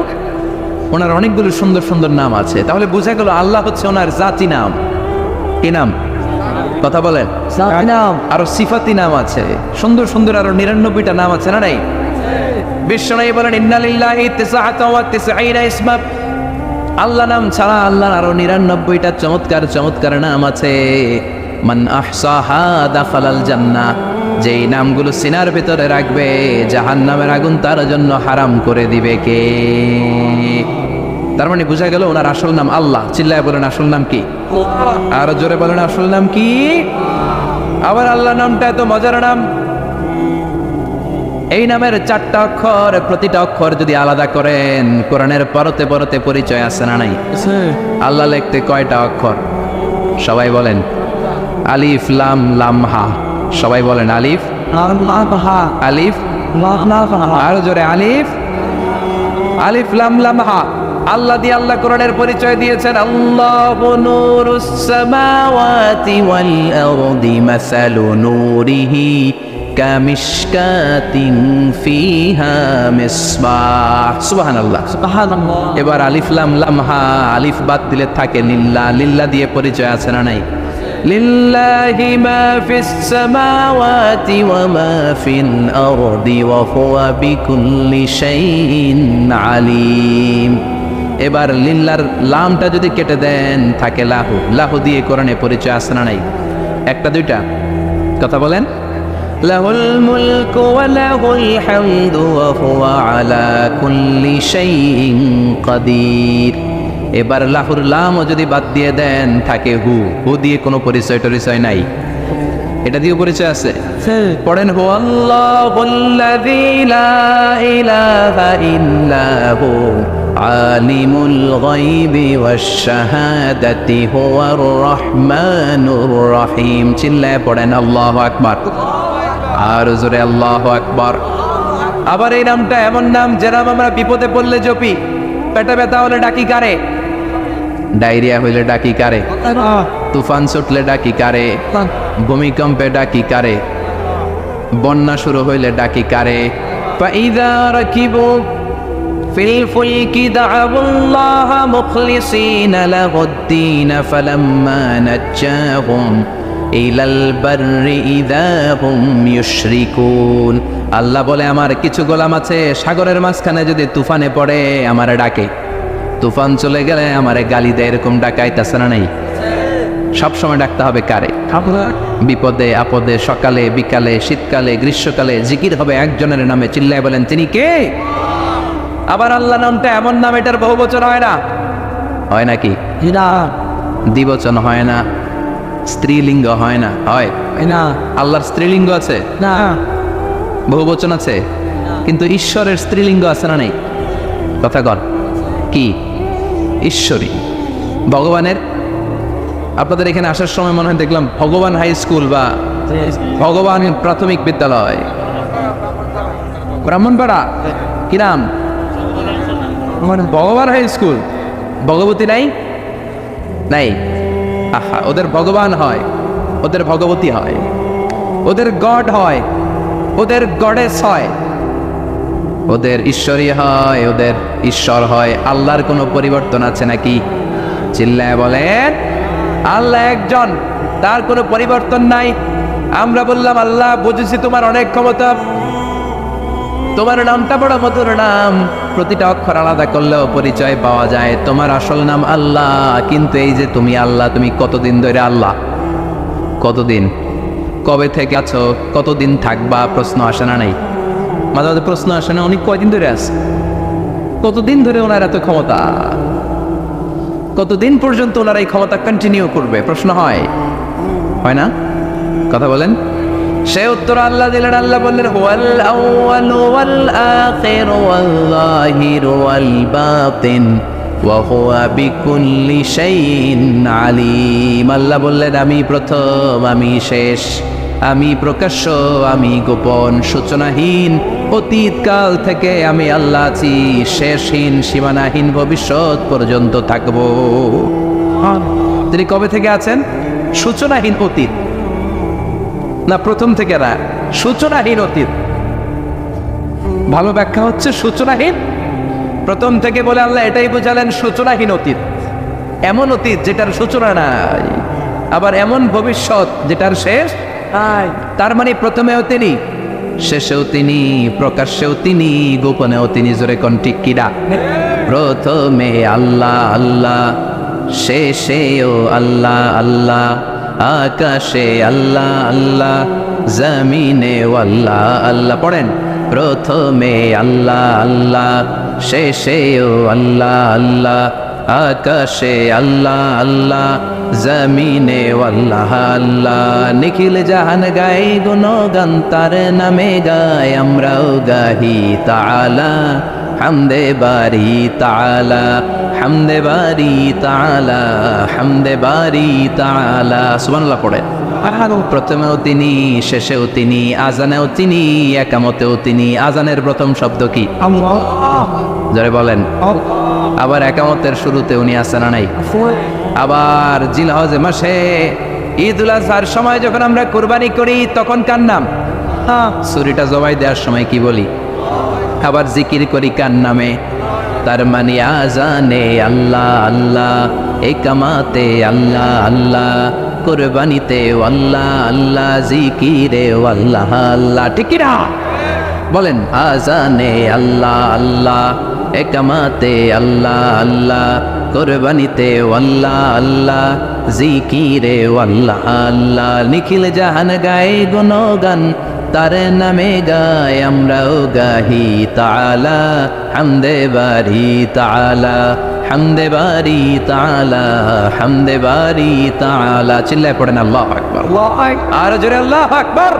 ওনার অনেকগুলো সুন্দর সুন্দর নাম আছে। তাহলে বোঝা গেল আল্লাহ হচ্ছে ওনার জাতি নাম। কি নাম? কথা বলেন। আরো সিফাতি নাম আছে, সুন্দর সুন্দর আরো 99টা নাম আছে না নাই? বিশ্বনবী বলেন ইন্না লিল্লাহি 99 ইসমা। আল্লাহ নাম ছাড়া আল্লাহর আরো 99টা চমৎকার চমৎকার নাম আছে। মান আহসাহা দাখালাল জান্নাহ। যেই নামগুলো সিনার ভিতরে রাখবে জাহান্নামের আগুন তার জন্য হারাম করে দিবে কে? তার মানে বোঝা গেল ওনার আসল নাম আল্লাহ। চিল্লায় বলেন আসল নাম কি? আরো জোরে বলেন আসল নাম কি? আবার আল্লাহ নামটা এত মজার নাম, এই নামের 4টা অক্ষর, প্রতিটা অক্ষর যদি আলাদা করেন কোরআনের পরতে পরতে পরিচয় আছে না নাই? আল্লাহ লিখতে কয়টা অক্ষর? সবাই বলেন। আলিফ লাম লাম হা। সবাই বলেন আলিফ আলিফ। আরো জোরে আলিফ আলিফ লাম লাম হা। আল্লাহ দিয়ে আল্লাহ কোরআনের পরিচয় দিয়েছেন আল্লাহু নূরুস সামাওয়াতি ওয়াল আরদি মাসালু নূরিহি কামিশকাতিন ফিহা মিসবাহ। সুবহানাল্লাহ। এবার আলিফ লাম লাম হা, আলিফ বাদ দিলে থাকে লিল্লাহ। লিল্লাহ দিয়ে পরিচয় আছে না নাই? লিল্লাহি মা ফিস সামাওয়াতি ওয়া মা ফিল আরদি ওয়া হুয়া বিকুল্লি শাইইন আলিম। এবার লিল্লাহর লামটা যদি কেটে দেন থাকে লাহু। লাহু দিয়ে কোরআনে পরিচয় আছে না নাই? একটা দুইটা? কথা বলেন। লাহুল মুলকু ওয়া লাহুল হামদু ওয়া হুয়া আলা কুল্লি শাইইন কাদির। এবার লাহুর লামও যদি বাদ দিয়ে দেন থাকে হু। হু দিয়ে কোনো পরিচয় টরিচয় নাই, এটা দিয়ে পরিচয় আছে। পড়েন হু আল্লাহুল্লাযী লা ইলাহা ইল্লা হু আলিমুল গায়বি ওয়াশ শাহাদাতি হুয়ার রহমানুর রহিম। চিল্লায় পড়েন আল্লাহু আকবার। আর জোরে আল্লাহু আকবার। আবার এই নামটা এমন নাম যে নাম আমরা বিপদে পড়লে জপি। পেটে ব্যথা হলে ডাকি কারে? ডায়রিয়া হইলে ডাকি কারে? তুফান ছুটলে ডাকি কারে? ভূমিকম্পে ডাকি কারে? বন্যা শুরু হইলে ডাকি কারে? ফাইযা রাকিবু ফিল ফুলকি দা'উল্লাহা মুখলিসিনা লাহুদ-দীন ফালাম্মা নাজ্জাহুম ইলাল বাররি ইযা হুম ইউশরিকুন। আল্লাহ বলে আমার কিছু গোলাম আছে সাগরের মাঝখানে যদি তুফানে পড়ে আমারে ডাকে, তুফান চলে গেলে আমারে গালি দেয়, এরকম ডাকাইতেছে না নাই? সবসময় ডাকতে হবে কারে? বিপদে আপদে, সকালে বিকালে, শীতকালে গ্রীষ্মকালে জিকির হবে একজনের নামে। চিল্লায় বলেন তিনি কে? আবার আল্লাহ নামটা এমন নাম এটার বহুবচন হয় না। হয় নাকি? দ্বিবচন হয় না, স্ত্রীলিঙ্গ হয় না। হয় না? আল্লাহর স্ত্রীলিঙ্গ আছে না? বহুবচন আছে, কিন্তু ঈশ্বরের স্ত্রীলিঙ্গ আছে না নেই? কথা কর কি? ঈশ্বরী। ভগবানের, আপনাদের এখানে আসার সময় মনে হয় দেখলাম ভগবান হাই স্কুল বা ভগবান প্রাথমিক বিদ্যালয় ব্রাহ্মণপাড়া। কি নাম? ভগবান হাই স্কুল। ভগবতী নাই? নাই। আহা, ওদের ভগবান হয়, ওদের ভগবতী হয়, ওদের গড হয়, ওদের গডেস হয়, ওদের ঈশ্বরী হয়, ওদের ঈশ্বর হয়। আল্লাহর কোনো পরিবর্তন আছে নাকি? চিল্লায় বলেন, আল্লাহ একজন, তার কোনো পরিবর্তন নাই। আমরা বললাম আল্লাহ বুঝেছি তোমার অনেক ক্ষমতা, তোমার নামটা বড় মধুর নাম, প্রতিটা অক্ষর আলাদা করলেও পরিচয় পাওয়া যায়। তোমার আসল নাম আল্লাহ, কিন্তু এই যে তুমি আল্লাহ, তুমি কতদিন ধরে আল্লাহ? কতদিন? কবে থেকে আছো? কতদিন থাকবা? প্রশ্ন আসে না? নাই মাঝে মাঝে প্রশ্ন আসে না, উনি কয়দিন ধরে আছে? কতদিন ধরে ওনার এত ক্ষমতা? কতদিন পর্যন্ত ওনারা এই ক্ষমতা কন্টিনিউ করবে? প্রশ্ন হয় না? কথা বলেন। সে উত্তর আল্লাহ দিলেন। আল্লাহ বললেন, হুয়াল আউয়ালু ওয়াল আখিরু ওয়াল যাহিরু ওয়াল বাতিন ওয়া হুয়া বিকুল্লি শাইইন আলিম। আল্লাহ বললেন, আমি প্রথম, আমি শেষ, আমি প্রকাশ্য, আমি গোপন, সূচনাহীন, অতীতকাল থেকে আমি আল্লাহ আছি, শেষহীন, সীমানাহীন, ভবিষ্যৎ পর্যন্ত থাকব। তিনি কবে থেকে আছেন? সূচনাহীন অতীত না প্রথম থেকে না, সূচনাহীন অতীত। ভালো ব্যাখ্যা হচ্ছে সূচনাহীন। প্রথম থেকে বলে আল্লাহ এটাই বুঝালেন, সূচনাহীন অতীত, এমন অতীত যেটার সূচনা নাই, আবার এমন ভবিষ্যৎ যেটার শেষ নাই। তার মানে প্রথমেও তিনি, শেষেও তিনি, প্রকাশ্যেও তিনি, গোপনেও তিনি। জোরে কোন ঠিক কিনা? প্রথমে আল্লাহ আল্লাহ, শেষেও আল্লাহ আল্লাহ, আকাশে আল্লাহ আল্লাহ, জমিনে আল্লাহ আল্লাহ। পড়েন, প্রথমে আল্লাহ আল্লাহ, শেষেও আল্লাহ আল্লাহ, আকাশে আল্লাহ আল্লাহ, জমিনে আল্লাহ আল্লাহ। নিখিল জাহান গাই গুণগান, তার নামে গাই আমরাও গাহি তাআলা, হামদে বারি তাআলা, হামদে বারি তাআলা, হামদে বারি তাআলা। সুবহানাল্লাহ পড়ে। প্রথমেও তিনি, শেষেও তিনি, আজানেও তিনি, একামতেও তিনি। আজানের প্রথম শব্দ কি? আল্লাহ। জোরে বলেন। আবার একামতের শুরুতে উনি আছেন না নাই? আবার জিলহজ মাসে ঈদুল আজহার সময় যখন আমরা কুরবানি করি, তখন কার নাম? ছুরিটা জবাই দেওয়ার সময় কি বলি? আবার জিকির করি কার নামে? তার মানে আজানে আল্লাহ আল্লাহ, একামাতে আল্লাহ আল্লাহ, কুরবানিতে আল্লাহ আল্লাহ, জিকিরে আল্লাহ আল্লাহ। ঠিক কি না? বলেন, আজানে আল্লাহ আল্লাহ, একামাতে আল্লাহ আল্লাহ, কুরবানিতে আল্লাহ আল্লাহ, জিকিরে আল্লাহ আল্লাহ। নিখিল জাহান গায়ে গুণগান, তার নামে গায় আমরাও গাহি তাআলা, হামদে বারি তাআলা, হামদে বারি তাআলা, হামদে বারি তাআলা। চিল্লায় পড়েন আল্লাহু আকবার। আর জোরে আল্লাহু আকবার।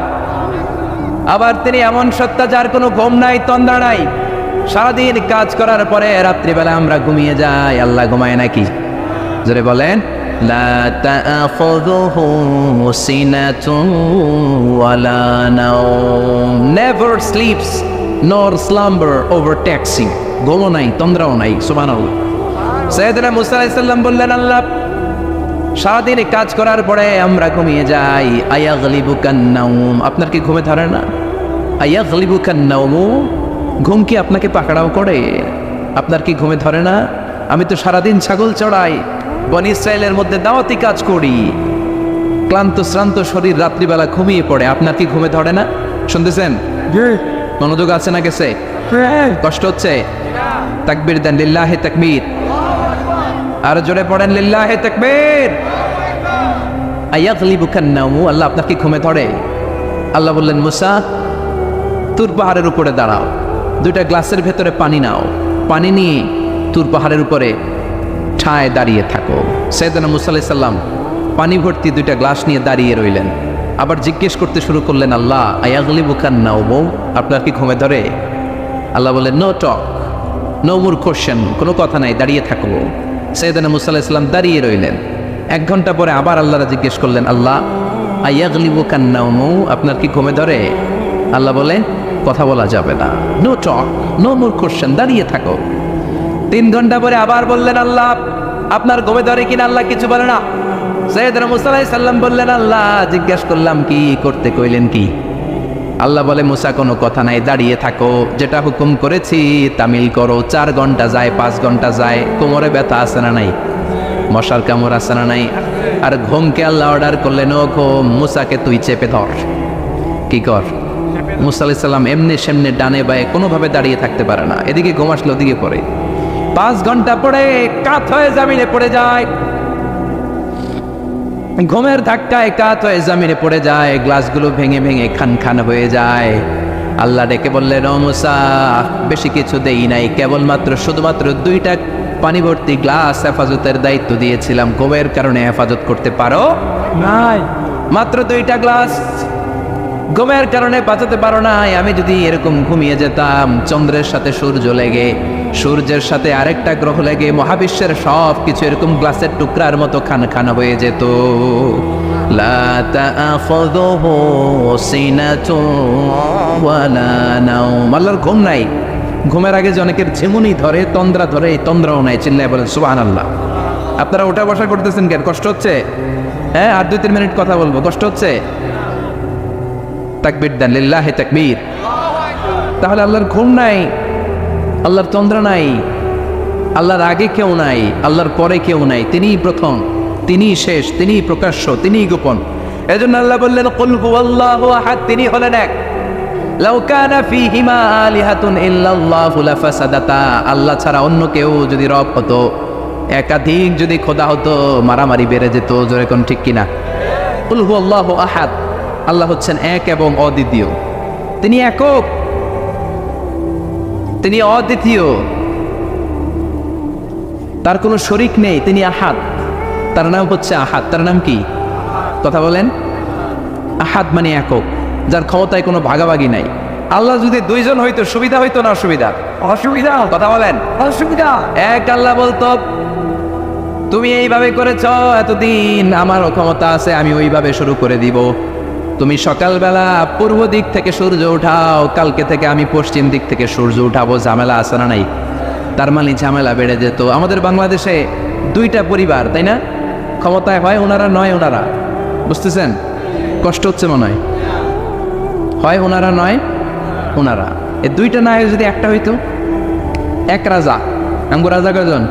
আবার তিনি এমন সত্তা যার কোনো ঘুম নাই, তন্দ্রা নাই। সারাদিন কাজ করার পরে রাত্রিবেলা আমরা ঘুমিয়ে যাই, আল্লাহ ঘুমায় নাকি? জোরে বলেন। লা তাআখুযুহু সিনাতুন ওয়ালা নাওম, নেভার স্লিপস নর স্লাম্বার ওভারটেকস হিম। ঘুমও নাই, তন্দ্রাও নাই। সুবহানাল্লাহ। সাইয়েদনা মুসা আলাইহিস সালাম বললেন, আল্লাহ সারাদিন কাজ করার পরে আমরা ঘুমিয়ে যাই, আয়াগলিবুকান নাওম, আপনার কি ঘুমে ধরে না? আয়াগলিবুকান নাওম, ঘুম কি আপনাকে পাকড়াও করে? আপনার কি ঘুমে ধরে না? আমি তো সারাদিন ছাগল চড়াই, বনি ইসরায়েলের মধ্যে দাওয়াতি কাজ করি, ক্লান্ত শ্রান্ত শরীর রাত্রিবেলা ঘুমিয়ে পড়ে, আপনার কি ঘুমে ধরে না? শুনতেছেন? মনোযোগ আছে না গেছে? কষ্ট হচ্ছে? তাকবীর দেন, লিল্লাহি তাকবীর। আর জোরে পড়েন, লিল্লাহি তাকবীর। আয়াগলিবুকান নাওম, আল্লাহ আপনার কি ঘুমে ধরে? আল্লাহ বললেন, মুসা তুর পাহাড়ের উপরে দাঁড়াও, দুইটা গ্লাসের ভেতরে পানি নাও, পানি নিয়ে তুর পাহাড়ের উপরে ঠায় দাঁড়িয়ে থাকো। সাইয়েদনা মুসা আলাইহিস সালাম পানি ভর্তি দুইটা গ্লাস নিয়ে দাঁড়িয়ে রইলেন। আবার জিজ্ঞেস করতে শুরু করলেন, আল্লাহ আয়াগলিবুকান নাওম, আপনার কি ঘুমে ধরে? আল্লাহ বললেন, no talk, no more question, কোনো কথা নাই, দাঁড়িয়ে থাকো। সাইয়েদনা মুসা আলাইহিস সালাম দাঁড়িয়ে রইলেন। 1 ঘন্টা পরে আবার আল্লাহরা জিজ্ঞেস করলেন, আল্লাহ আয়াগলিবুকান নাওম, আপনার কি ঘুমে ধরে? আল্লাহ বলে, কথা বলা যাবে না, no talk, no more question, দাঁড়িয়ে থাকো। 3 ঘন্টা পরে আবার বললেন, আল্লাহ আপনার ঘুমে ধরে কিনা আল্লাহ কিছু বলে না? সাইয়েদনা মুসা আলাইহিস সালাম বললেন, আল্লাহ জিজ্ঞাসা করলাম কি করতে কইলেন কি? আল্লাহ বলে, মুসা কোনো কথা নাই, দাঁড়িয়ে থাকো, যেটা হুকুম করেছি তামিল করো। 4 ঘন্টা যায়, 5 ঘন্টা যায়, কোমরে ব্যথা আছে না নাই, মশার কামড় আছে না নাই, আর ঘুমকে আল্লাহ অর্ডার করলেন, ও ঘুম, মুসাকে তুই চেপে ধর। কি কর? মুসা আলাইহিস সালাম এমনি সেমনি ডানে বায়ে কোনোভাবে দাঁড়িয়ে থাকতে পারে না, এদিকে ঘুম আসলে ওদিকে পড়ে। 5 ঘন্টা পরে কাত হয়ে জমিনে পড়ে যায়, ঘুমের ধাক্কায় কাত হয়ে জমিনে পড়ে যায়, গ্লাসগুলো ভেঙে ভেঙে খান খান হয়ে যায়। আল্লাহ ডেকে বললেন, ও মুসা, বেশি কিছু দেই নাই, কেবলমাত্র শুধুমাত্র 2টা পানি ভর্তি গ্লাস হেফাজতের দায়িত্ব দিয়েছিলাম, ঘুমের কারণে হেফাজত করতে পারো নাই, মাত্র 2টা গ্লাস, ঘুমের কারণে বাঁচাতে পারো নাই। আমি যদি এরকম ঘুমিয়ে যেতাম, চন্দ্রের সাথে সূর্য লেগে, সূর্যের সাথে আরেকটা গ্রহ লেগে মহাবিশ্বের সব কিছু এরকম গ্লাসের টুকরার মতো খান খান হয়ে যেত। লা তাআখুযুহু সিনাতুন ওয়ালা নাওম। আল্লাহর ঘুম নাই, ঘুমের আগে যে অনেকের ঝিমুনি ধরে, তন্দ্রা ধরে, এই তন্দ্রাও নাই। চিল্লায় বলেন সুবহানাল্লাহ। আপনারা ওঠা বসা করতেছেন কেন? কষ্ট হচ্ছে? হ্যাঁ, আর 2-3 মিনিট কথা বলবো, কষ্ট হচ্ছে? তাকবীর দেন, লিল্লাহি তাকবীর। তাহলে আল্লাহর ঘুম নাই, আল্লাহর তন্দ্রা নাই, আল্লাহর আগে কেউ নাই, আল্লাহর পরে কেউ নাই, তিনিই প্রথম, তিনিই শেষ, তিনিই প্রকাশ্য, তিনিই গোপন। এজন্য আল্লাহ বললেন, কুল হুয়াল্লাহু আহাদ, তিনি হলেন এক। লাউ কানা ফীহিমা আলিহাতুন ইল্লাল্লাহু লাফাসাদাতা, আল্লাহ ছাড়া অন্য কেউ যদি রব হতো, একাধিক যদি খোদা হতো, মারামারি বেড়ে যেত। জোরে কোন ঠিক কিনা? কুল হুয়াল্লাহু আহাদ, আল্লাহ হচ্ছেন এক এবং অদ্বিতীয়, তিনি একক, তিনি অদ্বিতীয়, তার কোনো শরীক নেই, তিনি আহাদ, তার নাম হচ্ছে আহাদ। তার নাম কি? কথা বলেন। আহাদ মানে একক, যার ক্ষমতায় কোনো ভাগাভাগি নাই। আল্লাহ যদি 2 জন হইতো সুবিধা হইতো না অসুবিধা? অসুবিধা। কথা বলেন। অসুবিধা। এক আল্লাহ বলতো, তুমি এইভাবে করেছ এতদিন, আমারও ক্ষমতা আছে, আমি ওইভাবে শুরু করে দিব। তুমি সকালবেলা পূর্ব দিক থেকে সূর্য উঠাও, কালকে থেকে আমি পশ্চিম দিক থেকে সূর্য উঠাবো। ঝামেলা আছে না নাই? তার মানে ঝামেলা বেড়ে যেত। আমাদের বাংলাদেশে 2টা পরিবার, তাই না? ক্ষমতায় হয় ওনারা, নয় ওনারা। বুঝতেছেন? কষ্ট হচ্ছে মনে হয়। হয় ওনারা, নয় ওনারা। এই 2টা না হয় যদি একটা হইতো, এক রাজা। আমগো রাজা কয়জন?